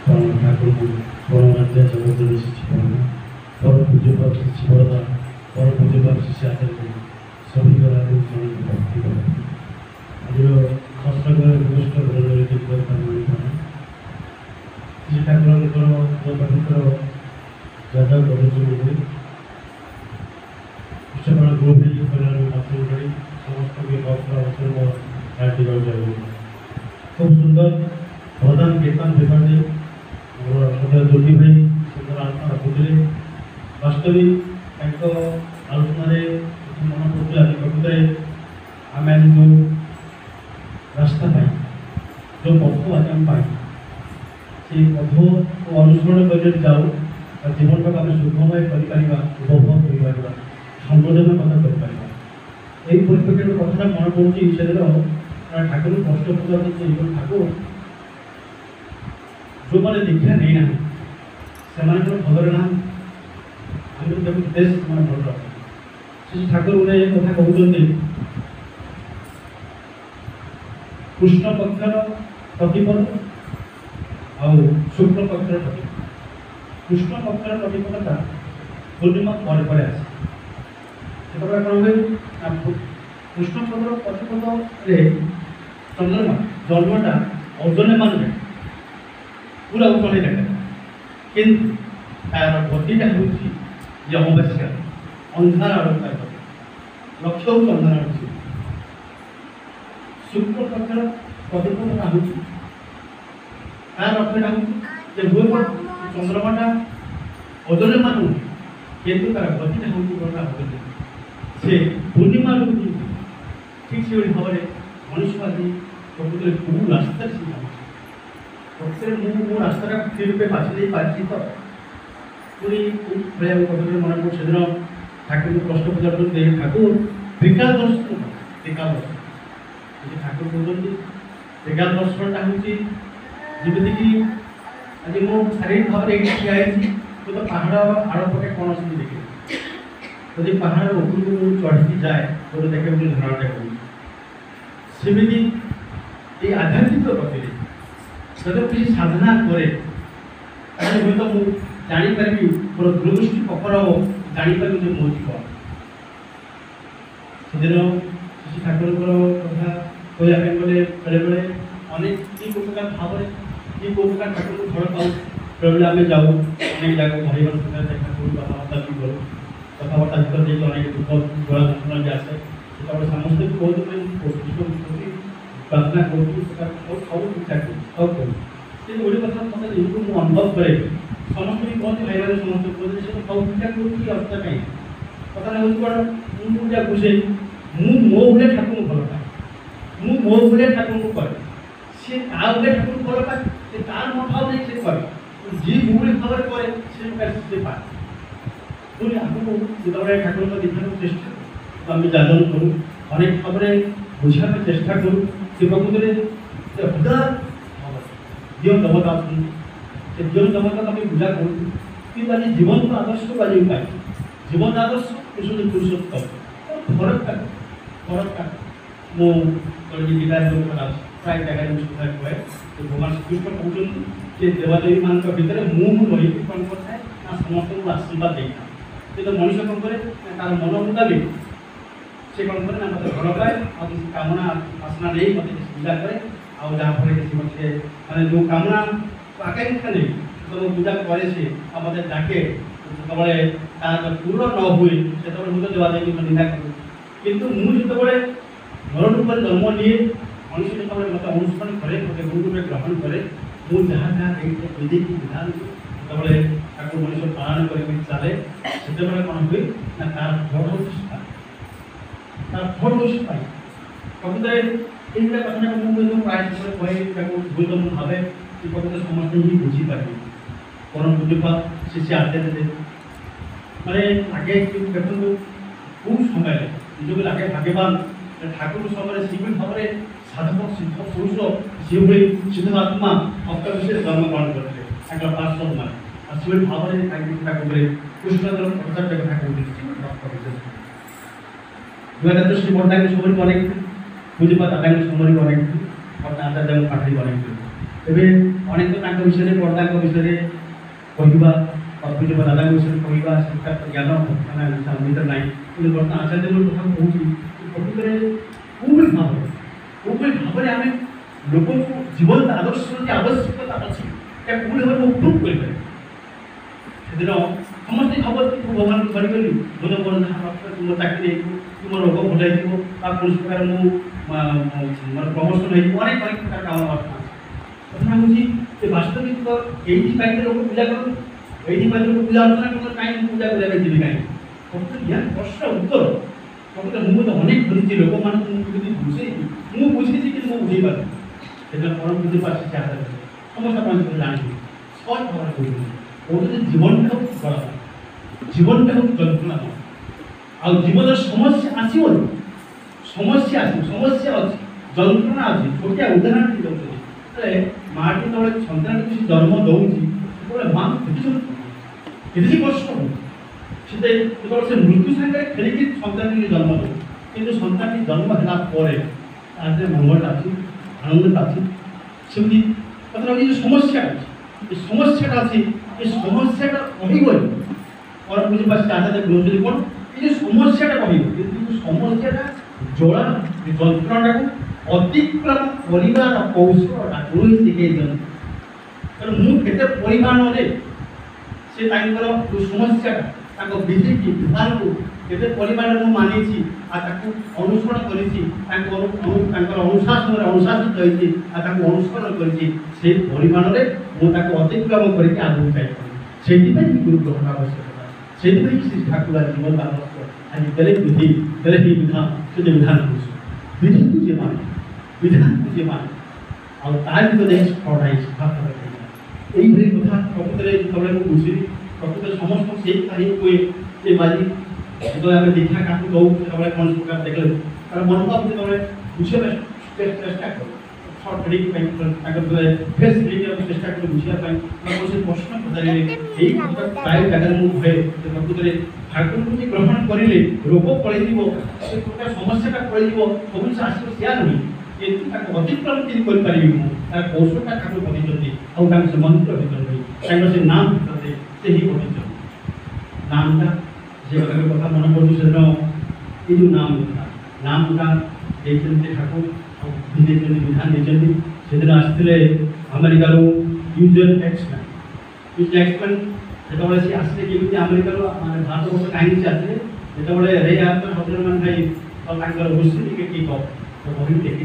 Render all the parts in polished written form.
ठाकुर को परमात्मा जगत शिक्षण परम पूज्य पाठ शिष्य बड़दा परम पूज्य पाठ शिष्य आचार्य सभी करा भक्ति कर आज सत्संग गोष्ठ श्री ठाकुर पवित्र जादा कर इष्टपण गोभी समस्त खूब सुंदर प्रधान कीर्तन विभाग ज्योति भाई सुंदर आलोचना रखुले वास्तविक आलोचन मन पड़ा प्रकृत आम जो रास्ता पाई जो पथ आज आम पाई से पथ को अनुसरण कर जाऊ जीवन को आम सुखमय कर उपभोग कर संबोधन कथा कर परिप्रेक्षी कथा मन पड़ी से ठाकुर कष्ट पूजा ठाकुर जो मैंने दीक्षा नहीं ना से भदर ना आम देश भल रखे ठाकुर उन्हें एक कथा कहते कृष्ण पक्षर प्रतिपद आउ शुक्ल पक्षर प्रतिपद कृष्ण पक्षर प्रतिपदता पूर्णिमा पर आसे कौन हुए कृष्ण पक्षर प्रतिपद चंद्रमा जन्मटा ओजन मान पूरा उठे देखे किंतु तार गतिटा हूँ अमावास्या अंधार आड़ लक्ष्य हूँ अंधार आड़ शुक्ल पक्षर प्रतिपदटा हूँ तार अर्थटा हूँ हुए चंद्रमाटा ओजन मान किंतु तार गतिटा हूँ से पूर्णिमा ठीक से भाव में मनुष्य आदि प्रकृत कौ रास्ता प्रकृत मो रास्ता ठीक रूपे बाछी पार्टी तो पूरी कथा मन पड़े से दिन ठाकुर को कष्ट पूजा करते ठाकुर विकास दर्शन टीका दर्शन ठाकुर कहते विकास दर्शनटा हूँ जमीक आज मो शारीरिक भाव में ये ठिया तो पहाड़ आड़ पटे कौन से देखे यदि पहाड़ उपरको चढ़ी जाए तो देखे धारणाटा कर सेमती ये आध्यात्मिक गति जब किसी साधना करे हूँ तो मुझे जापरि मोर दूरदृष्टि प्रखर हम जापरि जो मो जीवन से दिन श्री ठाकुर कथा कहवाई गले बेले बेले अनेक कि प्रकार भाव कि प्रकार ठाकुर को फल पाऊ बेले बेले आम जाऊ अनेक जगह भाई सहित देखा करूँ कथबार्ता भी करूँ कथबार्ता भर अनेक दुख गला जंत्रणा भी आसे समस्त बहुत प्रार्थना करूँ सब ठीक ठाक सब करूँ गोटे कथा मतलब जो मुझे अनुभव करे समस्त भी कहते भाई भाई समस्त कहते सब ठीक ठाक करूँ अवस्था कहीं कथा हूँ मुझे बुझे मो भाई ठाकुर भल पाए मो भाई ठाकुर को करे सी भाई ठाकुर भल पाए से तार मनोभाव नहीं से करे जी भाई भाव करे से पाए पुणी आगे जो ठाकुर देखा चेष्टा तो आम जाजन करूँ अनेक भाव में बुझापी चेष्टा करूँ से प्रकृत हजार जीवन देवता से जीवन देवता आम पूजा करूँ कि आज जीवन तो आदर्श को आज पाए जीवन आदर्श पुरुषोत्तम फरक मुझे गीता प्राय जगह कथा कहे भगवान श्रीकृष्ण कहते देवादेवी मान भितर मुझे रही कौन करता ना समस्त को आशीर्वाद देता तो मनुष्य कौन करे तार मन मुताबिक से कौन करे ना मतलब भल पाए और किसी कामना वासना नहीं मतलब पूजा करे और जहाँफल किसी मत मैंने जो कामना आकांक्षा नहीं तो पूजा करे से मत डाके जो तार पूर्ण न हुए से मुझे देवादेवी निंदा करूँ किंतु मुझे मरण रूप जन्म लिए मनुष्य जो मत अनुसरण करे मत गुरु रूपे ग्रहण करे मुझे जहाँ जहाँ विधि विधान जो ठाकुर मनुष्य पालन कर चले से कौन हुए ना तार फल हूँ तार फल हूँ पाई प्रकृत ये कथा मुझे प्राय कहे भूल भावे कि प्रकृत समस्त ही बुझीपारे परम पूज्यपाद शिष्य आचार्य मैंने आगे देखो खूब समय निजक लगे भाग्यवान ठाकुर समय से भाव में साधक सिद्ध पुरुष से सिद्धात्मा भक्त विशेष जन्म ग्रहण करते पार्षद मान से भाव में ठाकुर कृष्ण प्रचार ठाकुर श्री बंटा के समय अनेक पूज्यपाद आचार्य समय अनेक आचार्य पाठी अनेक तेरे अनेक तो तांका विषय रे पर्दा विषय रे कहवा पूज्य दादा विषय कहवा शिक्षा ज्ञान माने भीतर ना कि बर्तमान आचार्य कथा कहूँ प्रकृत कोई भाव में आम लोक जीवन आदर्श आवश्यकता अच्छी क्या कोई भाव में प्रूव कर दिन समस्ते भाव तू भगवान को धरिकली बोध मोर तुम चाकरी तुम रोग भल कौन प्रकार मोर प्रमोशन हो अनेक अनेक प्रकार काम कथा हूँ वास्तविक ये लोक पूजा कर ये पूजा अर्चना कर कहीं पूजा करने जी कहीं या प्रश्न उत्तर प्रकृत मुझे अनेक बुझी लोक मान बुझे मुझे बुझी कि बुझे पार से परम बुझी पार समस्त जानी सहज भाव कहते जीवन हूँ बड़ा जीवन हूँ जंत्रणा आ जीवन समस्या आसो समस्या समस्या अच्छी जंत्रणा अच्छी छोटिया उदाहरण दे माटी तले सन्तान किसी जन्म दौर माँ के कष्ट हो से मृत्यु सागर खेलिकी सन्तान जन्म दे कि सन्तान जन्म है मंगलटा अच्छी आनंदटा अच्छी सेमती कथा समस्या अच्छी समस्याटा अच्छी ये समस्याटा कहीगले और बुझे पास आचार्य कहते कौन ये समस्याटा कह समस्याटा जोड़ा जंत्रणा को अतिक्रम कर कौशल ठाकुर ही शिखे कारण मुझे परिमाण से जो समस्या विधि विधान को केते परिमाण में मानी अनुसरण कर अनुशासन अनुशासित होती अनुसरण कर परिमाण में मुझे अतिक्रम करके आगे जाए गुरु ग्रहण आवश्यकता से श्री ठाकुर जीवन आज बेले विधि बेले ही विधान से विधान विधि को जे माने विधान को जे माने और तार भी फटाई यही कथा प्रकृत जो बुझी प्रकृत समस्त से हुए बाजी जो आम दीक्षा क्या दौ कौन प्रकार देखले कारण मनोभाव जो बुझे चेष्टा कर सर्ट रिडिंग फेस रिडिंग चेष्टा कर बुझापी से प्रश्न पचारे प्राय जगह मुझे प्रकृत ठाकुर को ग्रहण करें रोग पलैर समस्याटा पलैर सब जिस आस नुहे कितु अतिक्रम कि तार कौशलटा ठाकुर बताई से मंत्र भर से नाम भर से ही बताई नामटा जे कथा मन पड़े ये जो नामटा देखते ठाकुर विधान देते से आसते अमेरिकार यूजुअल एक्समैन यूजुअल एक्समैन जो सी आसते केमी अमेरिकार मानते भारत वर्ष कहीं से आसते जो रे आप हजर मान भाई गोष्ठी की बही देखी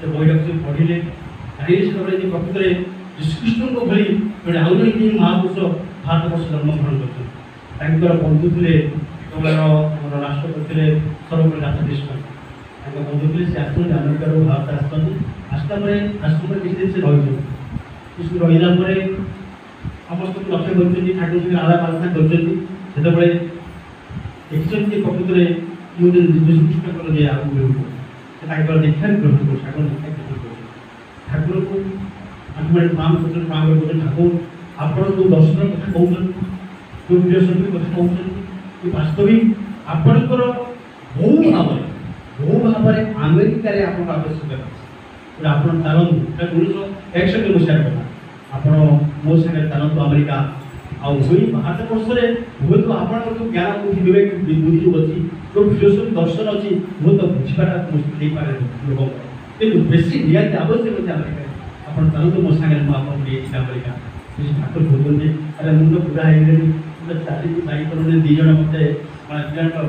से बहीटा से पढ़ले जानले से प्रकृत श्रीकृष्ण को भली गोटे आउ जन महापुरुष भारत वर्ष जन्मग्रहण कर बंधु थे जो राष्ट्रपति थे सर्वपल्ली राधाकृष्ण बंधु थे से आसते अमेरिकार भारत आसला आश्रम किसी दिन से रही किसी रही समस्त लक्ष्य कर ठाकुर आलाप आलोचना कर देखते प्रकृत मुझे श्रीकृष्ण जे आगे दीक्षा ग्रहण कर ठाकुर दीक्षा ग्रहण कर ठाकुर को प्रणाम कर ठाकुर आपण जो दर्शन कथा कहते जो फिलोसफी कथा कहते वास्तविक आपणकर बहु भाव में अमेरिकार आवश्यकता आप चलतु 1961 मसीहार कथा आप मो सागर चलतु अमेरिका आई भारत वर्ष में हूँ तो आप ज्ञान बुद्धि विवेक बुद्धि जो अच्छी जो फिलोसफी दर्शन अच्छी हूँ तो बुझाटा मुश्किल हो पाए लोक कि बेसी निहत आवश्यक अच्छे अमेरिका आप चलतु मो सागर मुझे अमेरिका ठाकुर कहते अरे मुझे पूरा हो चली जापर दीज मत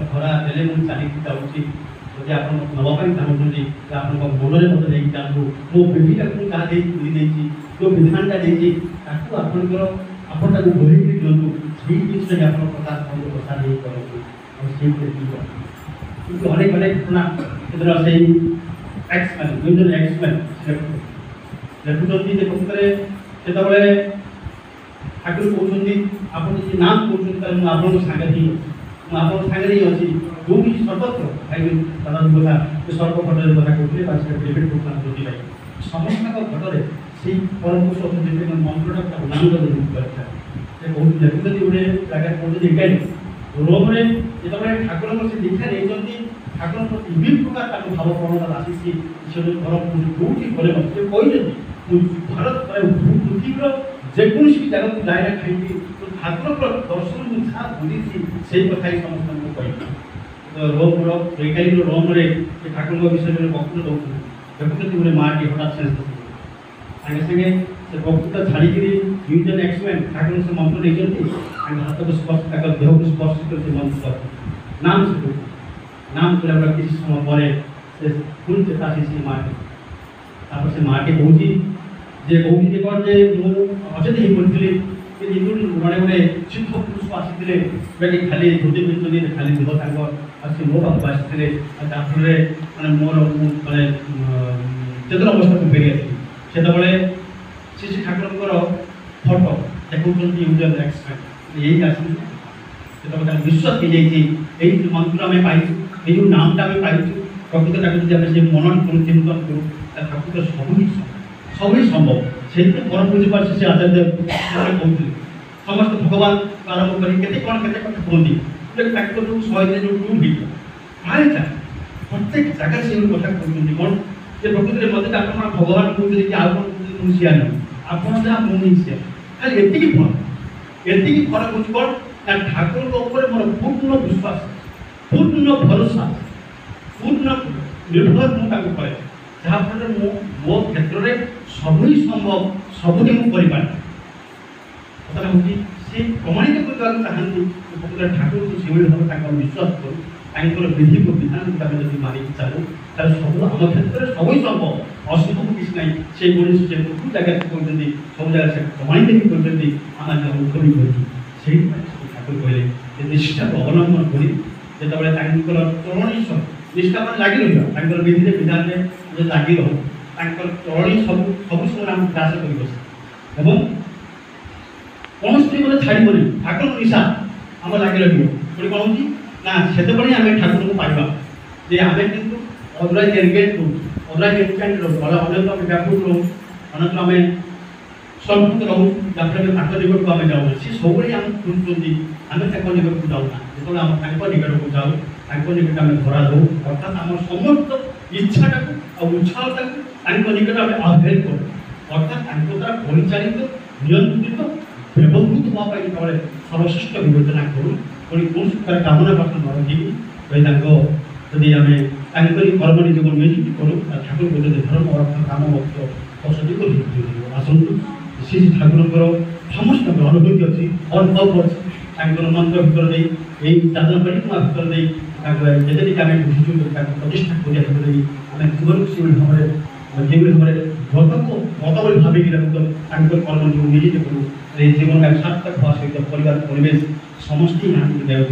भरा दे मुझे चलिए जाऊँगी जब आप नवापाई चाहूँगी आप मन में मत नहीं चाहूँ मो विधिटा क्या जो विधानटा देखिए आपंकर आपको बोल दिंतु से जिन आप प्रचार प्रसार नहीं करूँ अनेक अनेक घटना से एक्समैन यूनियन एक्समैन देखुं प्रकृत से ठाकुर कहते आप नाम कहते आप सागर ही आप सागर ही अच्छी जो भी सर्वत्र भाई दादा कथा सर्वघटन कथा कहते डिबेट कर समस्त घटने से परम पुरुष अच्छे मंत्रटा नाम कहते देखते गोटे जगह कहते इटाली रोम जो ठाकुर से दीक्षा नहीं ठाकुर विभिन्न प्रकार भाव प्रवणता आसी परम पुरुष जो गले कहते ଭାରତ ପୃଥିବୀର ଯେକୌଣସି ବି ଜାଗାକୁ ଯାଏ ନା କାହିଁକି ଠାକୁରଙ୍କର ଦର୍ଶନ ମୁଁ ଯାହା ବୁଲିଛି ସେଇ କଥା ହିଁ ସମସ୍ତଙ୍କୁ କହିବି। ରୋମର ବୈଜ୍ଞାନିକ ରୋମରେ ସେ ଠାକୁରଙ୍କ ବିଷୟରେ ବକ୍ତୃତା ଦେଉଛନ୍ତି। ଦେଖୁଛନ୍ତି ଗୋଟେ ମାଆଟି ହଠାତ୍ ସେନ୍ସ ସାଙ୍ଗେ ସାଙ୍ଗେ ସେ ବକ୍ତୃତା ଛାଡ଼ିକିରି ନ୍ୟୁଜନ୍ ଏକ୍ସପେନ୍ ଠାକୁର ସେ ମନ୍ତ୍ର ନେଇଛନ୍ତି ତାଙ୍କ ହାତକୁ ସ୍ପର୍ଶ ତାଙ୍କ ଦେହକୁ ସ୍ପର୍ଶ କରି ସେ ମନ୍ତ୍ର ନାମ ସେ ନାମ କଲା କିଛି ସମୟ ପରେ ସେ ପୁଣି ଚେତା ଆସି ସେ ମାଆଟି ତାପରେ ସେ ମାଆଟି କହୁଛି ଯେ କ'ଣ ଯେ ମୁଁ ଅଚେତ ହେଇ ପଡ଼ିଥିଲି ଜଣେ ଗୋଟେ ସିଦ୍ଧ ପୁରୁଷ ଆସିଥିଲେ ଯେଉଁଟାକି ଖାଲି ଧୋତି ପିନ୍ଧୁଛନ୍ତି ଖାଲି ଦେହ ତାଙ୍କ ଆସି ମୋ ପାଖକୁ ଆସିଥିଲେ ଆଉ ଯାହାଫଳରେ ମାନେ ମୋର ମାନେ ଚେତନ ଅବସ୍ଥାକୁ ଫେରି ଆସିଲି। ସେତେବେଳେ ଶ୍ରୀ ଠାକୁରଙ୍କର ଫଟୋ ଦେଖାଉଛନ୍ତି ୟୁଜନ୍ ଏକ୍ସପେନ୍ ଏଇ ଆସିଲି ସେତେବେଳେ ତାଙ୍କୁ ବିଶ୍ୱାସ ହେଇଯାଇଛି ଏଇ ମନ୍ତ୍ର ଆମେ ପାଇଛୁ ଏଇ ଯେଉଁ ନାମଟା ଆମେ ପାଇଛୁ ପ୍ରକୃତ ତାକୁ ଯଦି ଆମେ ସେ ମନନ କରୁ ଚିନ୍ତନ କରୁ ତାହେଲେ ଠାକୁର ସବୁ ହିଁ ସମ୍ଭବ। ସେଇଥିପାଇଁ ପରମ ବୁଝିପାରୁଛି ସେ ଆଚାର୍ଯ୍ୟ କହୁଥିଲେ ସମସ୍ତେ ଭଗବାନ ଆରମ୍ଭ କରି କେତେ କଥା କୁହନ୍ତି ତାଙ୍କ ଯେଉଁ 100 ଦିନ ଯେଉଁ ଟୁର୍ ହେଇଥିଲା ପ୍ରାୟ ପ୍ରତ୍ୟେକ ଜାଗାରେ ସେ କଥା କହୁଛନ୍ତି କ'ଣ ଯେ ପ୍ରକୃତିରେ ମୋତେ ଆପଣ ଭଗବାନ କହୁଛନ୍ତି କି ଆଉ କ'ଣ କହୁଛନ୍ତି ମୁଁ ସିଆ ନୁହେଁ ଆପଣ ଯାହା ମୁଁ ହିଁ ସିଆ ଖାଲି ଏତିକି ଫରକ ହେଉଛି କ'ଣ ନା ଠାକୁରଙ୍କ ଉପରେ ମୋର ପୂର୍ଣ୍ଣ ବିଶ୍ୱାସ ପୂର୍ଣ୍ଣ ଭରସା ପୂର୍ଣ୍ଣ ନିର୍ଭର ମୁଁ ତାଙ୍କୁ କରେ ଯାହାଫଳରେ ମୁଁ ମୋ କ୍ଷେତ୍ରରେ ସବୁ ହିଁ ସମ୍ଭବ ସବୁଠି ମୁଁ କରିପାରେ। କଥା ହେଉଛି ସେ ପ୍ରମାଣିତ କରିବାକୁ ଚାହାନ୍ତି ଠାକୁରଙ୍କୁ ସେଭଳି ଭାବେ ତାଙ୍କର ବିଶ୍ୱାସ କରୁ ତାଙ୍କର ବିଧିକୁ ବିଧାନକୁ ଆମେ ଯଦି ମାନିକି ଚାଲୁ ତାହେଲେ ସବୁ ଆମ କ୍ଷେତ୍ରରେ ସବୁ ସମ୍ଭବ ଅସମ୍ଭବ କିଛି ନାହିଁ। ସେ ମଣିଷ ସେ ସବୁ ଜାଗାରେ କହିଛନ୍ତି ସବୁ ଜାଗାରେ ସେ ପ୍ରମାଣିତ ହିଁ କରିଛନ୍ତି ଆମେ ମୁଖ ବି କରିଛୁ। ସେଇଥିପାଇଁ ଠାକୁର କହିଲେ ଯେ ନିଷ୍ଠାକୁ ଅବଲମ୍ବନ କରି ଯେତେବେଳେ ତାଙ୍କର ଚରଣୀ ନିଷ୍ଠା ମାନେ ଲାଗି ରହିବା ତାଙ୍କର ବିଧିରେ ବିଧାନରେ ଯେ ଲାଗି ରହୁ ତାଙ୍କର ଚରଣୀ ସବୁ ସମୟରେ ଆମକୁ ଗ୍ରାସ କରି ବସେ ଏବଂ କୌଣସି ମୋତେ ଛାଡ଼ିବନି ଠାକୁରଙ୍କ ନିଶା ଆମର ଲାଗି ରହିବ। ପୁଣି କ'ଣ ହେଉଛି ନା ସେତେବେଳେ ଆମେ ଠାକୁରଙ୍କୁ ପାଇବା ଯେ ଆମେ କିନ୍ତୁ ଅଦରାଇ ଏନଗେଜ୍ ରହୁଛୁ ଅଦରାଇ ଏନଗେଜ୍ ରହୁଛୁ ଅନ୍ୟତ୍ର ଆମେ ବ୍ୟାପୃତ ରହୁଛୁ ଅନ୍ୟତ୍ର ଆମେ ସଂପୃକ୍ତ ରହୁଛୁ ଯାହାଫଳରେ ଆମେ ତାଙ୍କ ନିକଟକୁ ଆମେ ଯାଉନା ସେ ସବୁବେଳେ ଆମକୁ ଖୋଜୁଛନ୍ତି ଆମେ ତାଙ୍କ ନିକଟକୁ ଯାଉନା ଯେତେବେଳେ ଆମେ ତାଙ୍କ ନିକଟକୁ ଯାଉ ତାଙ୍କ ନିକଟରେ ଆମେ ଧରା ଦେଉ ଅର୍ଥାତ୍ ଆମର ସମସ୍ତ ଇଚ୍ଛାଟାକୁ ଆଉ ଉତ୍ସାହଟାକୁ ତାଙ୍କ ନିକଟରେ ଆମେ ଆହ୍ୱାନ କରୁ ଅର୍ଥାତ୍ ତାଙ୍କ ଦ୍ୱାରା ପରିଚାଳିତ ନିୟନ୍ତ୍ରିତ ବ୍ୟବହୃତ ହେବା ପାଇଁ ଯେତେବେଳେ ସର୍ବଶ୍ରେଷ୍ଠ ବିବେଚନା କରୁ ପୁଣି କୌଣସି ପ୍ରକାର କାମନା ପାଠ ନ ରଖିକି ତାଙ୍କ ଯଦି ଆମେ ତାଙ୍କରି କର୍ମ ନିଜକୁ ନିୟୋଜିତ କରୁ ଠାକୁର କହୁଛନ୍ତି ଧର୍ମ ଅର୍ଥ କାମ ମଧ୍ୟ ଔଷଧି କରି ଆସନ୍ତୁ ଶ୍ରୀ ଠାକୁରଙ୍କର ସମସ୍ତ ଅନୁଭୂତି ଅଛି ଅନୁଭବ ଅଛି ତାଙ୍କର ମନ୍ତ୍ର ଭିତରେ ଦେଇ ଏଇ ଦାଦନ ପରିକ୍ରମା ଭିତରେ ଦେଇ ତାଙ୍କ ଯେତେଟିକି ଆମେ ବୁଝିଛୁ ତାଙ୍କୁ ପ୍ରତିଷ୍ଠା କରିବା ଭିତରେ ଦେଇ ଆମେ ଜୀବନକୁ ସେଭଳି ଭାବରେ ଯେଭଳି ଭାବରେ ଗତକୁ ଗତ ଭଳି ଭାବିକି ତାଙ୍କର କର୍ମ ଯେଉଁ ନିୟୋଜିତ କରୁ এই জীবন এক সার্থক হওয়া সহিত পরিবার পরিবেশ সমষ্টি দেওয়া